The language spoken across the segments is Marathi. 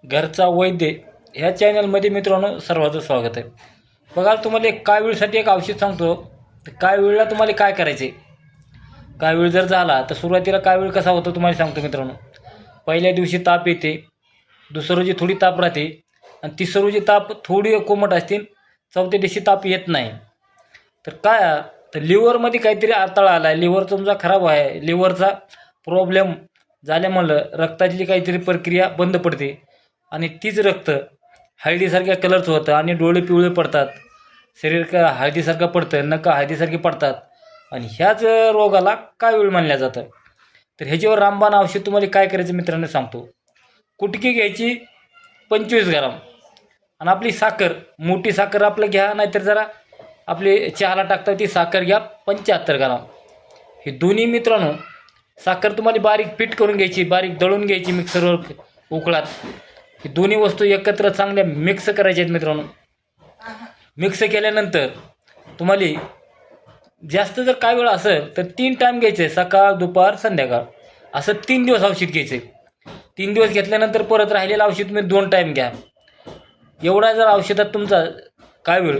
घरचा वैद्य ह्या चॅनलमध्ये मित्रांनो सर्वांचं स्वागत आहे. बघा तुम्हाला एक कावीळसाठी एक औषध सांगतो. कावीळला तुम्हाला काय करायचे, कावीळ जर झाला तर सुरुवातीला कावीळ कसा होतो तुम्हाला सांगतो मित्रांनो. पहिल्या दिवशी ताप येते, दुसऱ्या रोजी थोडी ताप राहते आणि तिसऱ्या रोजी ताप थोडी कोमट असते, चौथ्या दिवशी ताप येत नाही. तर काय तर लिव्हरमध्ये काहीतरी अडथळा आला आहे, लिव्हर तुमचा खराब आहे, लिव्हरचा प्रॉब्लेम झाल्यामुळं रक्ताची काहीतरी प्रक्रिया बंद पडते आणि तीच रक्त हळदीसारख्या कलरचं होतं आणि डोळे पिवळे पडतात, शरीर का हळदीसारखं पडतं, नका हळदीसारखी पडतात आणि ह्याच रोगाला कावीळ मानलं जातं. तर ह्याच्यावर रामबाण औषध तुम्हाला काय करायचं मित्रांनो सांगतो. कुटकी घ्यायची 25 ग्राम आणि आपली साखर, मोठी साखर आपलं घ्या, नाहीतर जरा आपली चहाला टाकता ती साखर घ्या 75 ग्राम. हे दोन्ही मित्रांनो साखर तुम्हाला बारीक पीठ करून घ्यायची, बारीक दळून घ्यायची मिक्सरवर उकळात. ही दोन्ही वस्तू एकत्र चांगल्या मिक्स करायच्या आहेत मित्रांनो. मिक्स केल्यानंतर तुम्हाला जास्त जर काय वेळ असेल तर 3 टाईम घ्यायचे, सकाळ दुपार संध्याकाळ, असं 3 दिवस औषध घ्यायचे. 3 दिवस घेतल्यानंतर परत राहिलेलं औषध तुम्ही 2 टाईम घ्या. एवढा जर औषधात तुमचा काय वेळ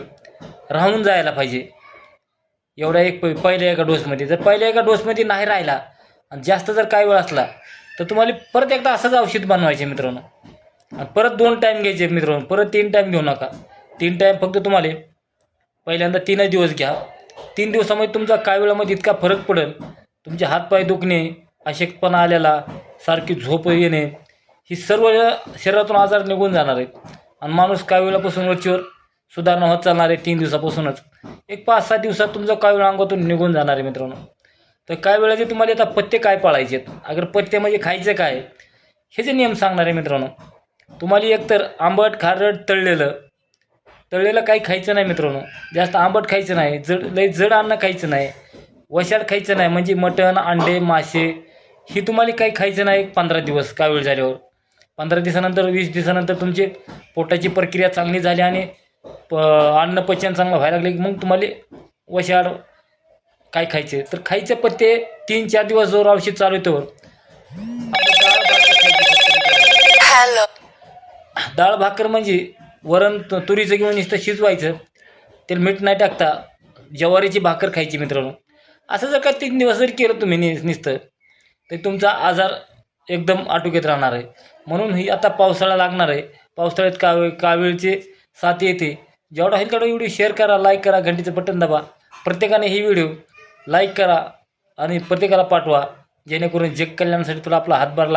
राहून जायला पाहिजे, एवढा एक पहिल्या एका डोसमध्ये. जर पहिल्या एका डोसमध्ये नाही राहिला आणि जास्त जर काय वेळ असला तर तुम्हाला परत एकदा असंच औषध बनवायचे मित्रांनो आणि परत 2 टाईम घ्यायचे मित्रांनो. परत 3 टाईम घेऊ नका. 3 टाईम फक्त तुम्हाला पहिल्यांदा 3च दिवस घ्या. 3 दिवसामध्ये तुमचा काय वेळामध्ये इतका फरक पडेल, तुमचे हातपाय दुखणे, अशक्तपणा आलेला, सारखी झोप येणे, ही सर्व शरीरातून आजार निघून जाणार आहेत आणि माणूस काय वेळापासून वरचीवर सुधारणा होत चालणार आहे. 3 दिवसापासूनच एक 5-6 दिवसात तुमचं काय वेळ अंगातून निघून जाणार आहे मित्रांनो. तर काय वेळाचे तुम्हाला आता पथ्य काय पाळायचे आहेत, अगर पथ्य म्हणजे खायचं काय हे जे नियम सांगणार आहे मित्रांनो. तुम्हाला एकतर आंबट, खारट, तळलेलं काही खायचं नाही मित्रांनो. जास्त आंबट खायचं नाही, लई जड अन्न खायचं नाही, वशाड खायचं नाही, म्हणजे मटण, अंडे, मासे ही तुम्हाला काही खायचं नाही. 15 दिवस काय वेळ झाल्यावर, 15 दिवसानंतर 20 दिवसानंतर तुमची पोटाची प्रक्रिया चांगली झाली आणि अन्न पचन चांगलं व्हायला लागले की मग तुम्हाला वशाड काय खायचे. तर खायचं पथ्य 3-4 दिवस जोर औषध चालू येतो. डाळ भाकर म्हणजे वरण तुरीचं घेऊन नुसतं शिजवायचं, त्याला मीठ नाही टाकता ज्वारीची भाकर खायची मित्रांनो. असं जर का 3 दिवस जर केलं तुम्ही नुसतं तर तुमचा आजार एकदम आटोक्यात राहणार आहे. म्हणून ही आता पावसाळा लागणार आहे, पावसाळ्यात कावीळचे साथ येते. जेवढा होईल तेवढा व्हिडिओ शेअर करा, लाईक करा, घंटीचं बटन दाबा. प्रत्येकाने ही व्हिडिओ लाईक करा आणि प्रत्येकाला पाठवा, जेणेकरून जग कल्याणासाठी तुला आपला हातभार